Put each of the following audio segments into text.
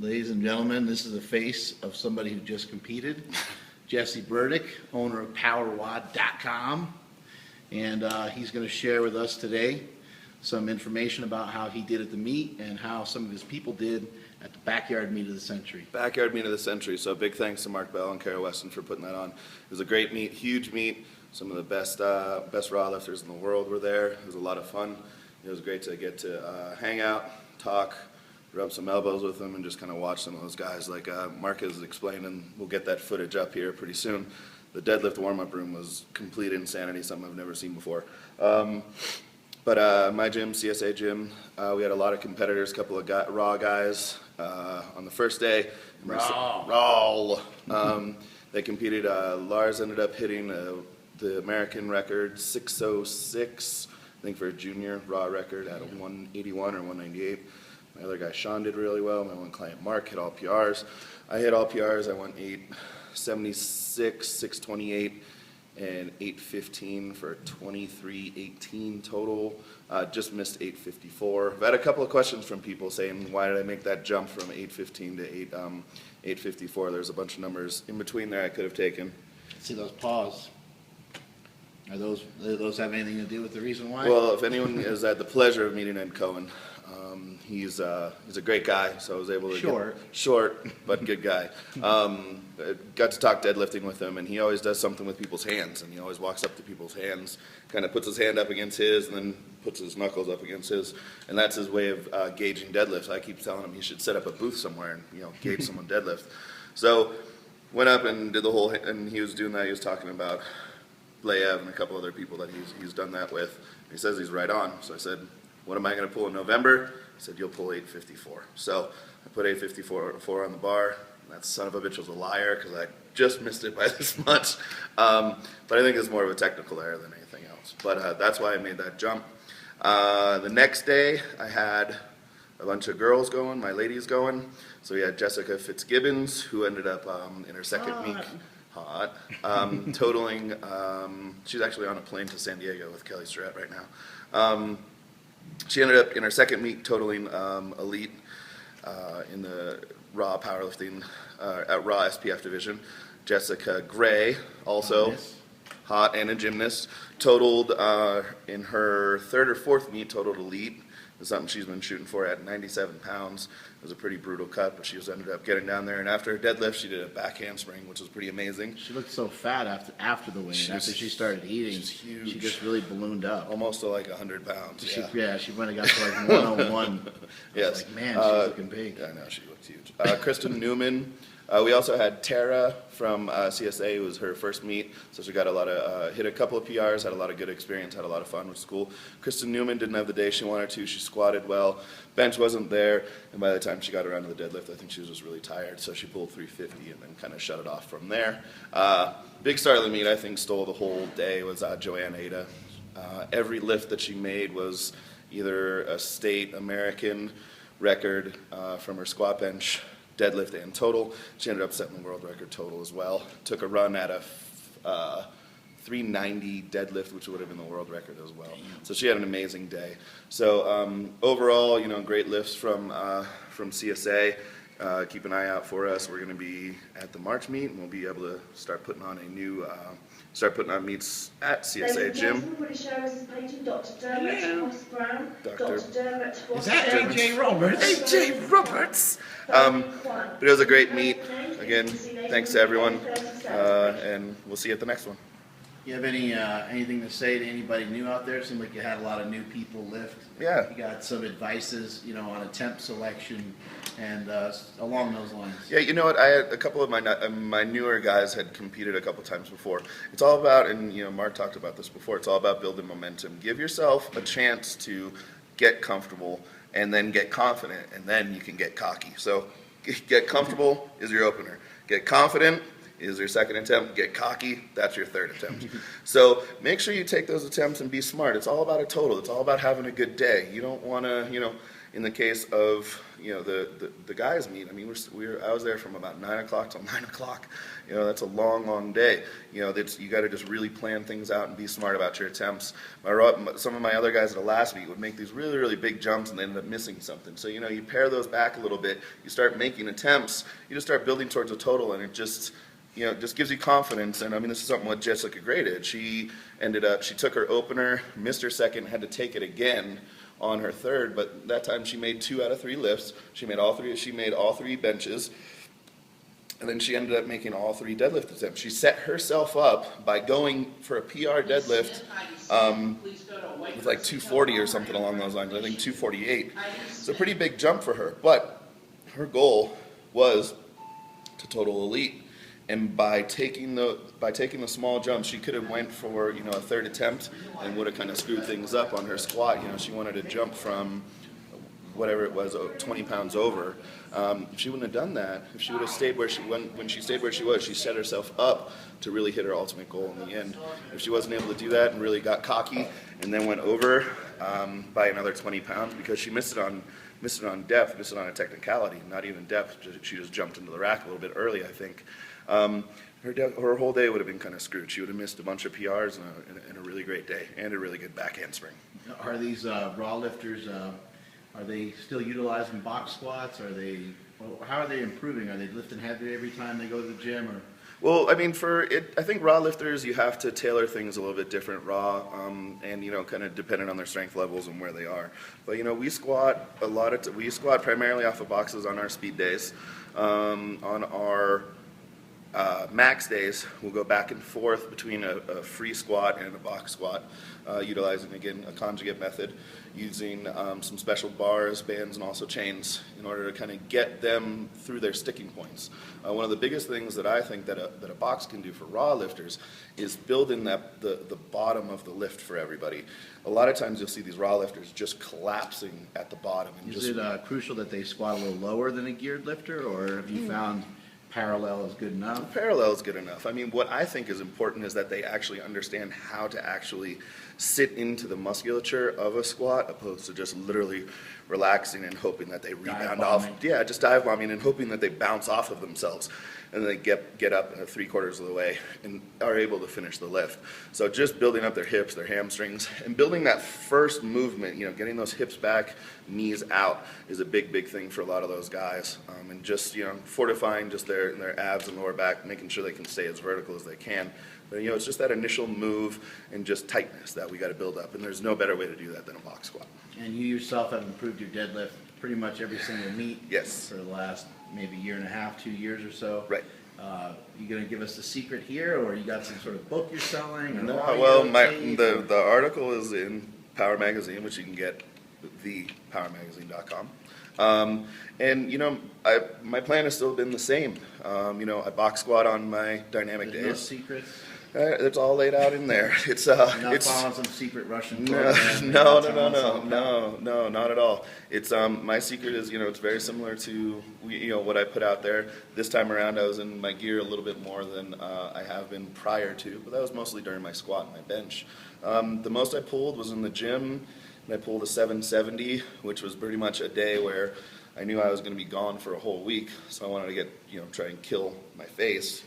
Ladies and gentlemen, this is the face of somebody who just competed. Jesse Burdick, owner of PowerWad.com. And he's going to share with us today some information about how he did at the meet and how some of his people did at the backyard meet of the century. Backyard meet of the century. So big thanks to Mark Bell and Kara Weston for putting that on. It was a great meet, huge meet. Some of the best raw lifters in the world were there. It was a lot of fun. It was great to get to hang out, talk, rub some elbows with them, and just kind of watch some of those guys. Like Mark has explained, and we'll get that footage up here pretty soon. The deadlift warm-up room was complete insanity, something I've never seen before. But my gym, CSA gym, we had a lot of competitors, a couple of raw guys on the first day. Raw. They competed. Lars ended up hitting the American record, 6:06, I think for a junior raw record at a 181 or 198. My other guy, Sean, did really well. My one client, Mark, hit all PRs. I hit all PRs. I went 876, 628, and 815 for 2318 total. Just missed 854. I've had a couple of questions from people saying, why did I make that jump from 815 to 854? There's a bunch of numbers in between there I could have taken. See those paws. Do those have anything to do with the reason why? Well, if anyone has had the pleasure of meeting Ed Cohen, he's a great guy, so I was able to short, but good guy. Got to talk deadlifting with him, and he always does something with people's hands, and he always walks up to people's hands, kind of puts his hand up against his, and then puts his knuckles up against his, and that's his way of gauging deadlifts. I keep telling him he should set up a booth somewhere and gauge someone deadlift. So went up and did the whole, and he was doing that. He was talking about Blayev and a couple other people that he's done that with. He says he's right on. So I said, what am I going to pull in November? He said, you'll pull 854. So I put 854 on the bar. That son of a bitch was a liar because I just missed it by this much. But I think it's more of a technical error than anything else. But that's why I made that jump. The next day, I had a bunch of girls going, my ladies going. So we had Jessica Fitzgibbons, who ended up in her second week. Hot. Totaling, she's actually on a plane to San Diego with Kelly Surratt right now. She ended up in her second meet totaling elite in the raw powerlifting, at raw SPF division. Jessica Gray, also hot and a gymnast, totaled in her third or fourth meet, totaled elite. It's something she's been shooting for at 97 pounds. It was a pretty brutal cut, but she ended up getting down there. And after her deadlift, she did a back handspring, which was pretty amazing. She looked so fat after the weigh-in. After she started eating, she just really ballooned up. Almost to like 100 pounds. She went and got to like 101. Yes. Like, man, she's looking big. I know, she looked huge. Kristen Newman. We also had Tara from CSA. It was her first meet, so she got a lot of, hit a couple of PRs, had a lot of good experience, had a lot of fun, which was cool. Kristen Newman didn't have the day she wanted to. She squatted well. Bench wasn't there, and by the time she got around to the deadlift, I think she was just really tired, so she pulled 350 and then kind of shut it off from there. Big star of the meet, I think, stole the whole day was Joanne Ada. Every lift that she made was either a state American record from her squat bench, deadlift and total. She ended up setting the world record total as well. Took a run at a 390 deadlift, which would have been the world record as well. So she had an amazing day. So overall, great lifts from CSA. Keep an eye out for us. We're going to be at the March meet, and we'll be able to start putting on meets at CSA gym. Is that AJ Roberts? AJ Roberts! But it was a great meet. Again, thanks to everyone, and we'll see you at the next one. You have anything to say to anybody new out there? It seemed like you had a lot of new people lift. Yeah. You got some advices, on attempt selection and along those lines. Yeah, you know what? I had a couple of my newer guys had competed a couple times before. It's all about, and Mark talked about this before. It's all about building momentum. Give yourself a chance to get comfortable, and then get confident, and then you can get cocky. So, get comfortable is your opener. Get confident is your second attempt. Get cocky, that's your third attempt. So make sure you take those attempts and be smart. It's all about a total. It's all about having a good day. You don't want to, in the case of, the guys meet, I mean, I was there from about 9 o'clock till 9 o'clock. That's a long, long day. You got to just really plan things out and be smart about your attempts. Some of my other guys at the last meet would make these really, really big jumps and they end up missing something. So, you pare those back a little bit, you start making attempts, you just start building towards a total, and it just gives you confidence. And I mean, this is something what Jessica Gray did. She took her opener, missed her second, had to take it again on her third, but that time she made 2 out of 3 lifts. She made all 3 benches, and then she ended up making all 3 deadlift attempts. She set herself up by going for a PR deadlift with like 240 or something along those lines. I think 248. It's a pretty big jump for her, but her goal was to total elite. And by taking the small jump, she could have went for a third attempt and would have kind of screwed things up on her squat. She wanted to jump from whatever it was, 20 pounds over. If she wouldn't have done that, if she would have stayed where she when she stayed where she was, she set herself up to really hit her ultimate goal in the end. If she wasn't able to do that and really got cocky and then went over by another 20 pounds because she missed it on depth, missed it on a technicality, not even depth. She just jumped into the rack a little bit early, I think. Her whole day would have been kind of screwed. She would have missed a bunch of PRs and a really great day and a really good back handspring. Are these raw lifters, are they still utilizing box squats? How are they improving? Are they lifting heavy every time they go to the gym? Or? Well, I mean, I think raw lifters, you have to tailor things a little bit different, raw, and kind of dependent on their strength levels and where they are. But we squat we squat primarily off of boxes on our speed days. On our max days, we'll go back and forth between a free squat and a box squat, utilizing, again, a conjugate method, using some special bars, bands, and also chains in order to kind of get them through their sticking points. One of the biggest things that I think that a box can do for raw lifters is build in the bottom of the lift for everybody. A lot of times you'll see these raw lifters just collapsing at the bottom. And is it crucial that they squat a little lower than a geared lifter, or have you found parallel is good enough? Parallel is good enough. I mean, what I think is important is that they actually understand how to actually sit into the musculature of a squat, opposed to just literally relaxing and hoping that they rebound off. Yeah, just dive bombing and hoping that they bounce off of themselves and they get up 3/4 of the way and are able to finish the lift. So just building up their hips, their hamstrings, and building that first movement, getting those hips back, knees out, is a big, big thing for a lot of those guys. And just, fortifying just their abs and lower back, making sure they can stay as vertical as they can. But, it's just that initial move and just tightness that we got to build up, and there's no better way to do that than a box squat. And you yourself have improved your deadlift pretty much every single meet. Yes. For the last maybe 1.5 years, 2 years or so. Right. You going to give us the secret here, or you got some sort of book you're selling? Or no, well, the article is in Power Magazine, which you can get at thepowermagazine.com. And my plan has still been the same. I box squat on my dynamic days. No secrets. It's all laid out in there. It's following some secret Russian program. No, not at all. It's my secret is it's very similar to what I put out there. This time around, I was in my gear a little bit more than I have been prior to, but that was mostly during my squat and my bench. The most I pulled was in the gym, and I pulled a 770, which was pretty much a day where I knew I was going to be gone for a whole week, so I wanted to try and kill my face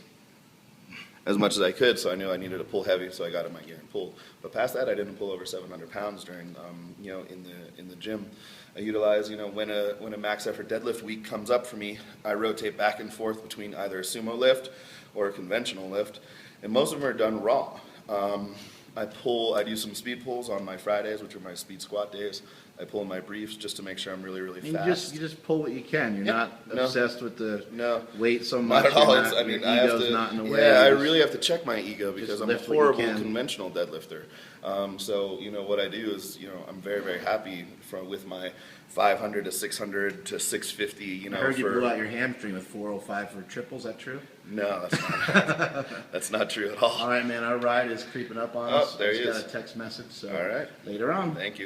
as much as I could, so I knew I needed to pull heavy, so I got in my gear and pulled. But past that, I didn't pull over 700 pounds during, in the gym. I utilize, when a max effort deadlift week comes up for me, I rotate back and forth between either a sumo lift or a conventional lift, and most of them are done raw. I do some speed pulls on my Fridays, which are my speed squat days. I pull in my briefs just to make sure I'm really, really fast. You just pull what you can. You're not obsessed with the weight so not much. At all. I have to. Not in the way. Yeah, I really have to check my ego because I'm a horrible conventional deadlifter. So what I do is I'm very, very happy with my 500 to 600 to 650. I heard you blew out your hamstring with 405 for triple. Is that true? No, that's not. That's not true at all. All right, man. Our ride is creeping up on us. There he is. Got a text message. So all right. Later on. Thank you.